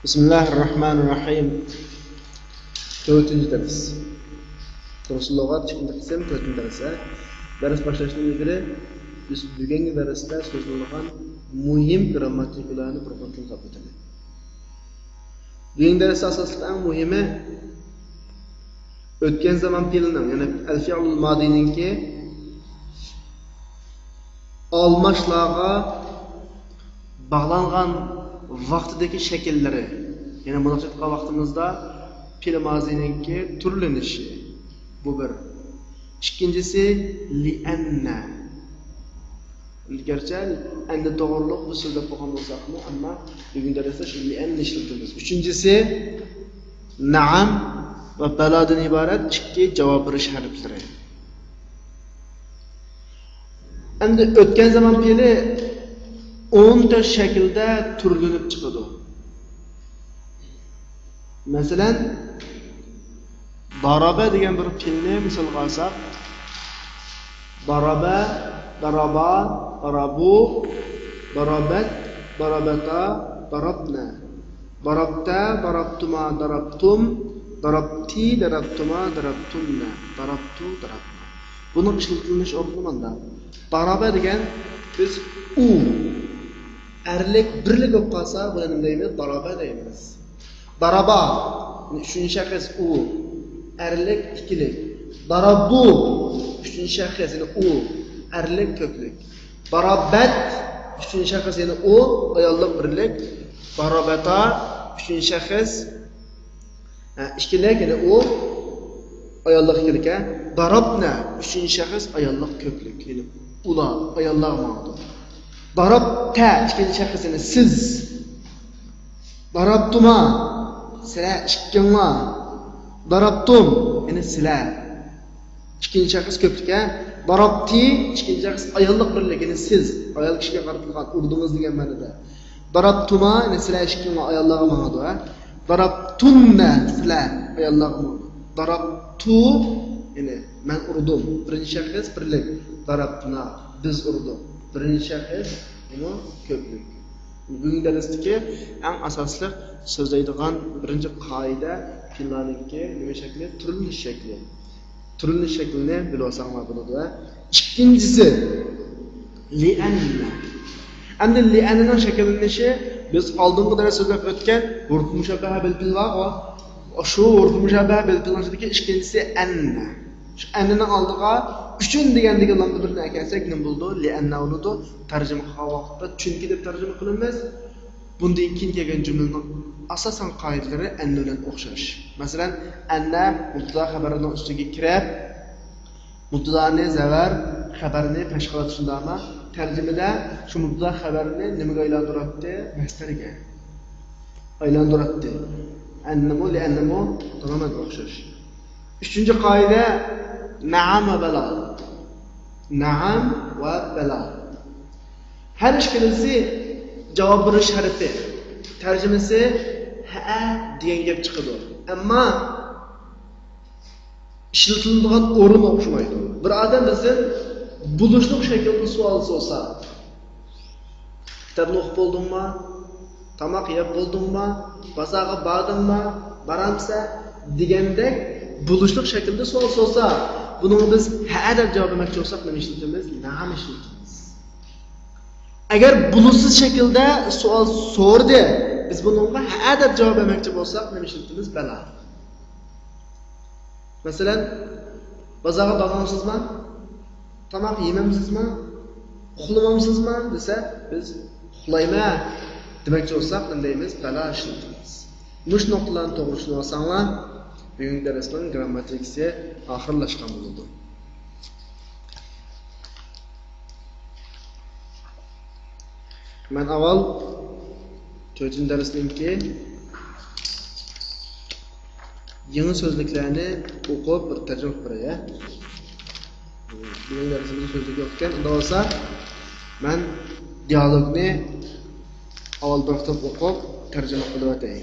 Bismillahirrahmanirrahim. 4. ders. Rasulullah çıkındı kısım 4. derse. Ders başlaşından ilgili biz bugünkü derste sözlülüğün muhim grammatikalarını propankın kapatıldı. Bugünkü derste asaslı en muhimi ötken zaman fiilinin yani el-fi'lul madininki almaşlığa bağlanğan vaqtidagi şekilleri, yani münasibetli vaqtimizda fiil mazininki turlanishi. Bu bir. İkincisi li'anna. Gerçi endi doğruluq bu sözde qo'ygan bo'lsaqmi, ammo bugun darsda shu li'anna ishlatamiz. Üçüncüsü na'am va baladan iborat ikki javob berish harflari. Endi o'tgan zaman fiili 10 ta şekilde türlünüp çıkıyordu. Mesela darabe degan bir fiilni misol olsak, darabe, daraba, darabu, darabat, darabata, darabna. Darabta, darabtuma, darabtum, darabti, darabtuma, darabtunna, darabtu, darabna. Bunun işletilmiş ortamında darabe degan biz erlik birlik bo'lib qolsa, buni nima deymiz? Daraba deymiz. Daraba, uchinchi shaxs u, erlik ikkilik. Darabu, uchinchi shaxs yani u, erlik ko'plik. Darabat, uchinchi shaxs yani u, ayollik birlik. Darabata, uchinchi shaxs ikkilik yani u, ayollik ikkilik. Darabna, uchinchi shaxs ayollik ko'plik. Yani ular, ayollar ma'noda. Darabta, ikinci şahsını siz. Darabtuma, sizler ikkinga. Darabtum, yani sizler. İkinci şahs köpük ha. Darabti, ikinci şahs ayollik birlik, yani siz. Ayol kishiga qaratilgan urdungiz degan ma'noda. Darabtuma, yani sizler ikkinga ayollarga ma'noda ha. Darabtunna, sizler ayollarga ma'noda. Darabtu, yani men urdum. Birinchi şahs birlik. Darabtuna, biz urdik. Birinchi shaxs nima ko'plik. Bugungi darsdagi eng asosli so'zlaydigan birinchi qoida fiillarniki nima shakli? Turilish shakli. Turilish shaklini bilib olsanglar bo'ladi. Ikkinchisi li'anna. Endi li'annaning shakllanishi biz oldingi darsda so'zlab o'tgan urf mushabbaha bil fiil va shu urf mushabbaha bil fiilningdagi ikkinchisi anna. Shu annaning oldiga üçün degandagi lamda birini ekelsak nima bo'ldi? Li'anna bo'ldi. Tarjima qilgan vaqtda chunki deb tarjima qilinmas. Bundan keyin kelgan jumlaning asosan qoidalari anna bilan o'xshash. Masalan, anna mubtada xabarining ustiga kirib, mubtadani zavar, xabarini tashkil shundami? Tarjimada shu mubtada xabarini nimaga aylantiradi? Masdariga aylantiradi. Annamu li'annamu tamamen o'xshash. Üçüncü qoida na'am va bala. Na'am va bala. Her ikkalasi javob berish harfi. Tarjimasi ha degan gap chiqadi. Ammo ishlatiladigan o'rin o'xshamaydi. Bir odam bizdan bulishliq shaklda savol sorsa, kitobni o'qib bo'ldingmi? Tamoq yeb bo'ldingmi? Bozorga bordingmi? Baramsa degandek bulishliq shaklda savol sorsa, buni biz ha deb javob bermoqchi bo'lsak, nima ishlatamiz? Na'am ishlatamiz. Agar bulusiz shaklda savol so'rdi, biz bunga ha deb javob bermoqchi bo'lsak, nima ishlatamiz? Bala. Masalan, bozorga borgamsizmi? Tamoq yemamsizmi? Uxlamamsizmi desa, biz uxlayman demoqchi bo'lsak, nima deymiz? Bala ishlatamiz. Mush nuqtalarni to'g'ri tushunib olsanglar, bugungi darsning grammatikasi oxirlashgan bo'ldi. Men avval 4-darsningki yangi so'zliklarni o'qib bir tarjima qilib beray. Bugungi darsimizda so'zlik o'qgan, unda bo'lsa men dialogni avval bir kitob o'qib tarjima qilib o'tay.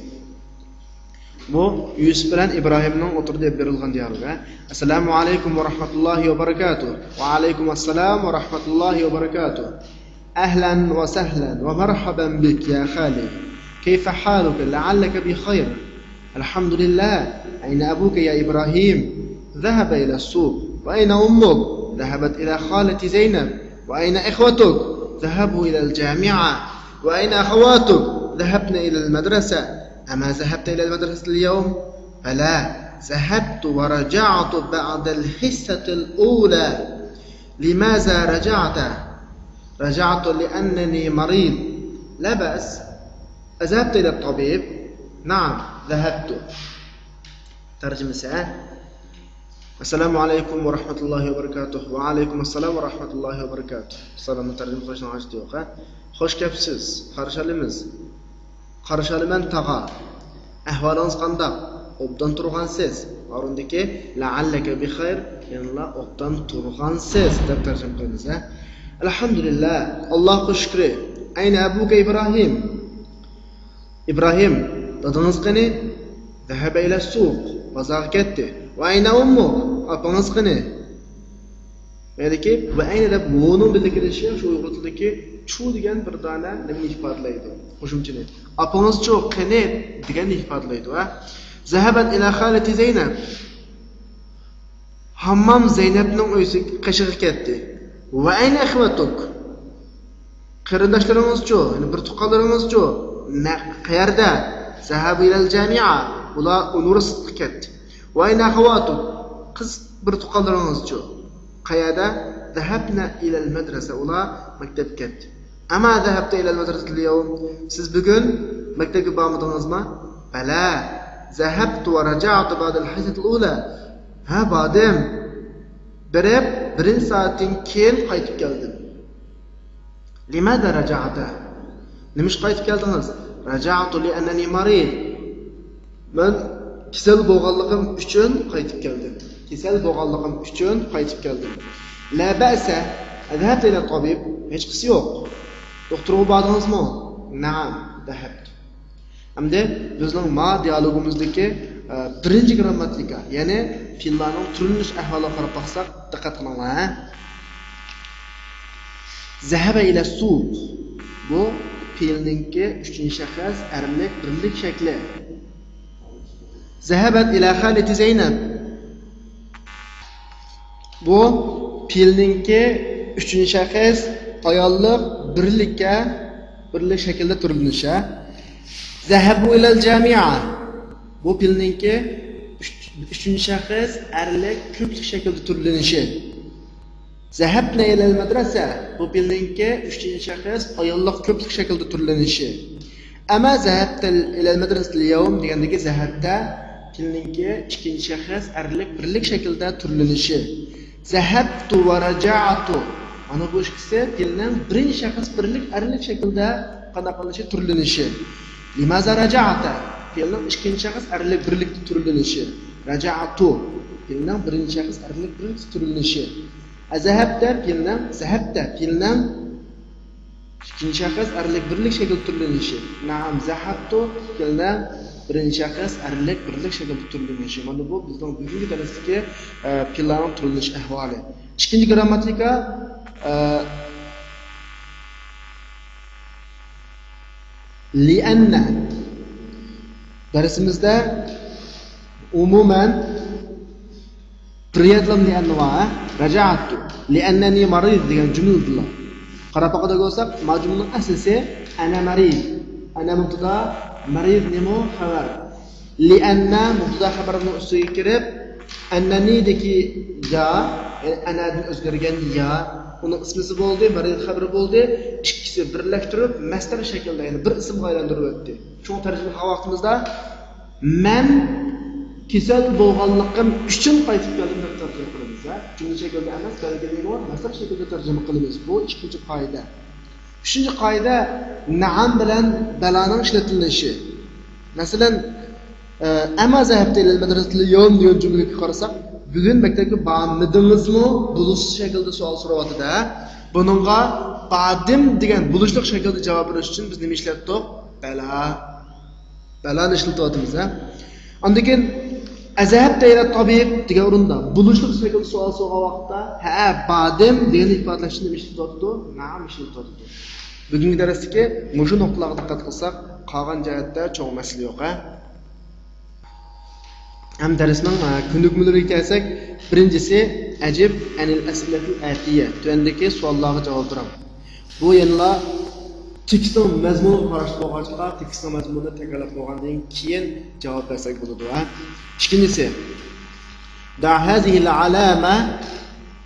Bu Yusuf bilan İbrahimning o'tirib berilgan dialogi. Assalomu alaykum va rahmatullohi va barakatuh. Va alaykum assalom va rahmatullohi va barakatuh. Ahlan va sahlan va marhaban bik ya Xali. كيف حالك لعلك بخير الحمد لله أين أبوك يا إبراهيم ذهب إلى السوق وأين أمك ذهبت إلى خالة زينب وأين إخوتك ذهبوا إلى الجامعة وأين أخواتك ذهبن إلى المدرسة أما ذهبت إلى المدرسة اليوم فلا ذهبت ورجعت بعد الحصة الأولى لماذا رجعت رجعت لأنني مريض لا بأس أذهبت إلى الطبيب نعم ذهبت ترجمة السلام عليكم ورحمة الله وبركاته وعليكم السلام ورحمة الله وبركاته السلام ترجمة خوشنا عشت يوقع خوش كبسيز قرشالمن تغا أحوالانız qandaq obdan turğansiz orundaki la'allaka bi xayr yanla obdan turğansiz deb tarjima qilamiz Elhamdülillah Allohga shukri ayna abuka İbrahim İbrahim dadınız qani zahaba ila suq bozorga ketdi va ayna ummuk opangiz qani Ya'niki va ayna deb mo'nin bildirilishi shu uyg'ur tilidagi chu degan bir dona nimani ifodalaydi qo'shimchani opangiz chu qani degan ifodalaydi va zahabat ila xolati Zaynab hammam Zaynabning uyisiga qishig'i ketdi va ayna ikhwatuk qarindoshlaringiz-chu ya'ni bir tuqqanlaringiz-chu qayerda zahabu ila al-jami'a ular universitetga ketdi va ayna akhwatuk qiz bir tuqqanlaringiz-chu qayerda zahabna ila al-madrasa ular maktabga ketdi ama zahabta ila al-madrasa al-yawm siz bugun maktabga bormadingizmi bala zahabtu va raja'tu ba'da al-hisat al-ula ha bordim birinchi soatdan keyin qaytib keldim limada raja'ta nimish qaytib keldingiz raja'tu li annani marid men kasal bo'lganligim uchun qaytib keldim la ba'sa adhabta ila tabib hech qisi yo'q doktorga bordingizmi na'am dahabtu hamda bizning ma dialogimizdagi birinchi grammatika ya'ni fe'llarning turilish ahvoliga qarab baqsak diqqat qilinglar zahaba ila suq bu fe'lningki uchinchi shaxs erlik birlik shakli zahabat ila xolati Zaynab bu fe'lningki uchinchi shaxs ayollik birlik shaklda turilishi zahabu ila al-jami'a bu fe'lningki uchinchi shaxs erlik ko'plik shaklda turilishi zahabna ila al-madrasa bu fe'lningki uchinchi shaxs ayollik ko'plik shaklda turilishi ama zahabta ila al-madrasa al-yawm degandagi zahabda fe'lningki ikkinchi shaxs erlik birlik shaklda turilishi zahabtu va raja'tu ana bu ikkisi fe'lning birinchi shaxs birlik erlik shaklda qanday qilinishi turilishi limaza raja'ta fe'lning ikkinchi shaxs erlik birlikda turilishi raja'tu fe'lning birinchi shaxs erlik birlikda turilishi zahabta fe'lning ikkinchi shaxs erlik birlik shaklda turilishi na'am zahabtu fe'lning birinchi shaxs erlik birlik shaklda turilishi mana bu bizning bugungi darsdagi fe'llarning turilish ahvoli ikkinchi grammatika li'anna darsimizda umuman приятным li'anna raja'tu li'annani marid degan jumlalar qarab boqadigan bo'lsak majmunning aslisi ana marid ana mubtada marid nima xabar li'anna mubtada xabarning ustiga kirib annani deki ya anadan o'zgargan ya uning ismisi bo'ldi marid xabari bo'ldi ikkisi birlashtirib masdar shaklda ya'ni bir ismga aylantirib o'tdi shu tarjima vaqtimizda men kasal bo'lganligim uchun qaytib keldim deb tarjima qilamiz jumla shaklida emas balki masdar shaklida tarjima qilamiz bu ikkinchi qoida uchinchi qoida na'am bilan balaning ishlatilishi masalan ama zahabta ila al-madrasa al-yawm degan jumlaga qarasak bugun maktabga bormidingizmi bulishli shaklda savol so'rayotdi buningga bordim degan bulishli shaklda javob berish uchun biz nima ishlatdik balani ishlatyapmiz undan keyin zahabta ila tabib degan o'rinda bulishli shaklda savol so'ragan vaqtda ha bordim degan ifodalashni nima ishlatyapti na'am ishlatyapti bugungi darsdagi mushu nuqtalarga diqqat qilsak qolgan jihatda cho'ng masala yo'q. Ham darsning ko'nikmalariga kelsak, birinchisi ajib anil as'ilatil atiya. Tuandagi savollarga javob beraman. Bu yana tekstning mazmunini qarashib bo'lg'achqa, tekstning mazmunini takrorlab bo'lgandan keyin javob bersak bo'ladi. Ikkinchisi da hadhihi al-alama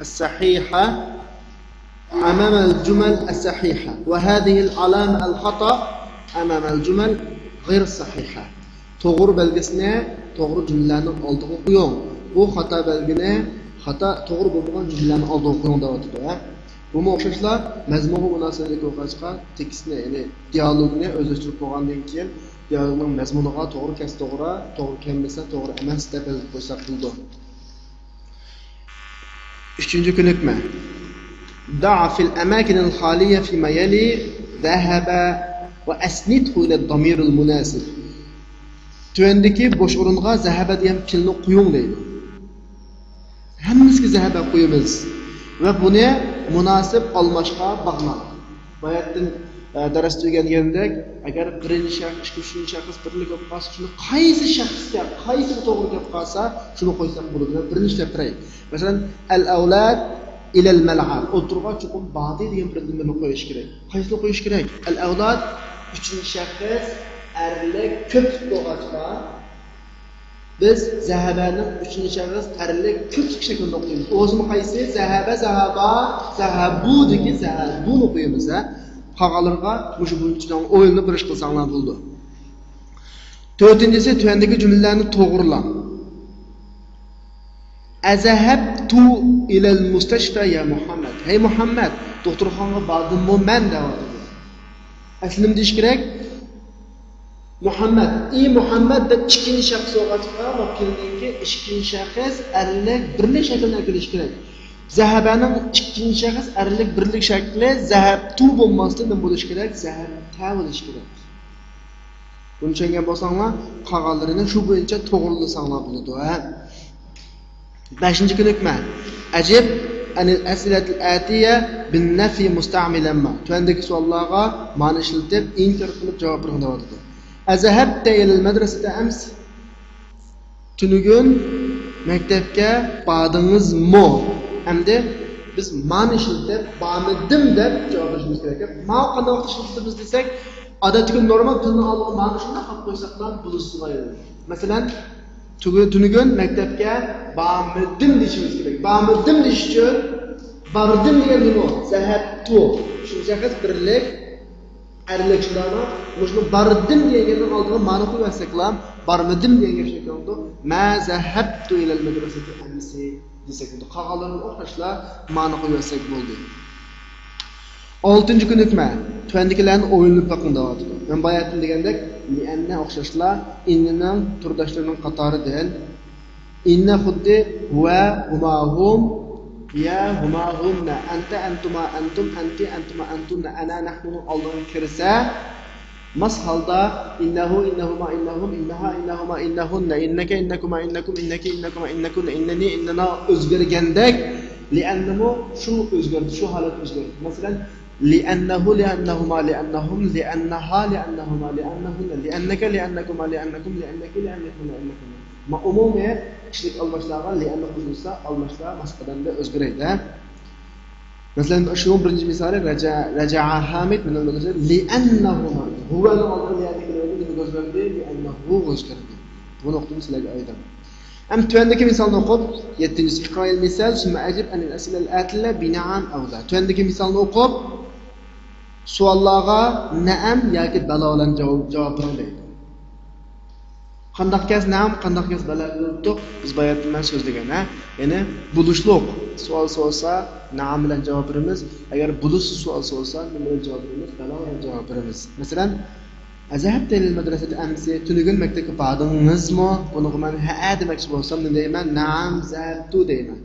as-sahiha أمام الجمل الصحيحة وهذه العلامة الخطأ أمام الجمل غير الصحيحة. Doğru belgesine doğru cümlelerini aldığını koyun. Bu hata belgine hata doğru bulmayan cümlelerini aldığını koyun da var. Bu muhakkakla mezmunu münasebeti koyacaklar tekstine yani diyalogunu özleştirip koyduğundan keyin diyalogun mezmunuğa doğru kes doğru kelmese doğru emas deb koysak buldu. Üçüncü ko'nikma. ضع في الأماكن الخالية فيما يلي ذهب وأسنده إلى الضمير المناسب. Tüendeki boş orunğa zahaba diyen kelini qo'ying deydi. Hammamizga zahaba qo'yamiz va buni munosib almashqa bog'lan. Bayatdan darsda o'rgangandek, agar birinchi shaxs, ikkinchi shaxs birlik bo'lib qolsa, shuni qaysi shaxsga, qaysi to'g'ri kelib qolsa, shuni qo'ysak bo'ladi. Birinchi gapiray. Masalan, al-avlad ila al-mal'ab. O'tirg'a chuqur ba'di degan bir jumlani qo'yish kerak. Qaysini qo'yish kerak? Al-avlad uchinchi shaxs erlik ko'p bo'lg'achqa biz zahabaning uchinchi shaxs erlik ko'p shaklda o'qiymiz. O'zimiz qaysi? Zahaba, zahaba, zahabu degi zahabuni qo'yamiz. Qolganlarga mushu bundan o'yinni birish qilsanglar bo'ldi. To'rtinchisi tuandagi jumlalarni to'g'rilang. Azahabtu ila al-mustashfa ya Muhammad. Hey Muhammad, doktorxonaga bordimmi men deyapti. Aslida deyish kerak Muhammad, Muhammad deb ikkinchi shaxs o'g'atga vakilniki ikkinchi shaxs erlik birlik shaklda kelish kerak. Zahabaning ikkinchi shaxs erlik birlik shakli zahabtu bo'lmasdan nima bo'lish kerak? Zahabta bo'lish kerak. Buni tushungan bo'lsanglar, qolganlarini shu bo'yicha to'g'rilasanglar bo'ladi. Beshinchi ko'nikma. Ajib anil as'ilatil atiya bin nafi musta'milan ma. Tuandagi savollarga ma'ni ishlatib, inkor qilib javob beradi. Azahabta ilal madrasati ams. Tunugun maktabga bordingizmi? Hamda biz ma'ni ishlatib, bormadim deb javob berishimiz kerak. Ma qanday vaqt ishlatamiz desak, odatda normal tilni olib ma'ni shunday qilib qo'ysaqlar bo'lishmaydi. Masalan, tunugun maktabga bormadim deyishimiz kerak. Bormadim deyish uchun bordim degan nima? Zahabtu. Shuncha qiz birlik erliklarni o'shni bordim degandan oldin ma'ni qo'ymasaklar, bormadim degan shekilda oldu. Ma zahabtu ila al-madrasati amsi desak bo'ldi. Qolganlarni o'qishlar ma'ni qo'ymasak bo'ldi. 6-chi ko'nikma. Tuandikilarni o'yinib boqing deyapti. Men bayatdim degandek, li'anna o'xshashlar innining turdoshlarining qatoridan inna xuddi huwa humahum ya humahumna anta antuma antum anti antuma antunna ana nahnu oldin kirsa mas holda innahu innahuma innahum innaha innahuma innahunna innaka innakuma innakum innaki innakuma innakunna innani innana o'zgargandek li'annahu shu o'zgardi, shu holat o'zgardi. Masalan, لأنه لأنهما لأنهم لأنها لأنهما لأنهن لأنك لأنكما لأنكم لأنك لأنكم لأنكم ما عمومه kişilik almışlarga لأن xususda almışlar masqadan da o'zgaradi. Masalan, şu birinci misali raja'a Hamid min al-madrasa li'annahuma huwa al-adl o'zgardi li'annahu o'zgardi. Bu nuqtani sizlarga aytaman. Am tuandagi misolni o'qib 7-chi iqroil misal summa ajib an al-as'ila al-atila bi na'am aw la. Tuandagi misolni o'qib savollarga na'am yoki balo bilan javob beradi. Qanday kes na'am, qanday kes balo bo'ldi? Biz bayatdan so'zlagan, ya'ni bulishliq savol so'rasa na'am bilan javob beramiz. Agar bulush savol so'rasa nima bilan javob beramiz? Balo bilan javob beramiz. Masalan, azahabta ilal madrasati amsi, tunugun maktabga bordingizmi? Buni men ha demoqchi bo'lsam, nima deyman? Na'am, zahabtu deyman.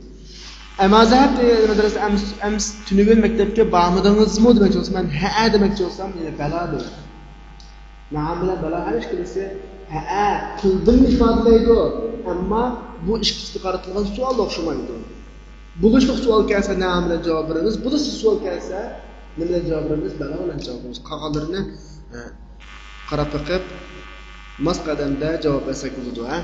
Ama zahabta ilal madrasati ams tunugun maktabga bormadingizmi demoqchi bo'lsam, men ha demoqchi bo'lsam, yana balo deyman. Na'am bilan balo halish qilsa, ha qildim ifodalaydi. Ammo bu ikkisiga qaratilgan savol o'xshamaydi. Bulishliq savol kelsa na'am bilan javob beramiz. Bulishliq savol kelsa nima bilan javob beramiz? Balo bilan javob beramiz. Qolganlarini qarab biqib, mos qadamda javob bersak bo'ladi, ha?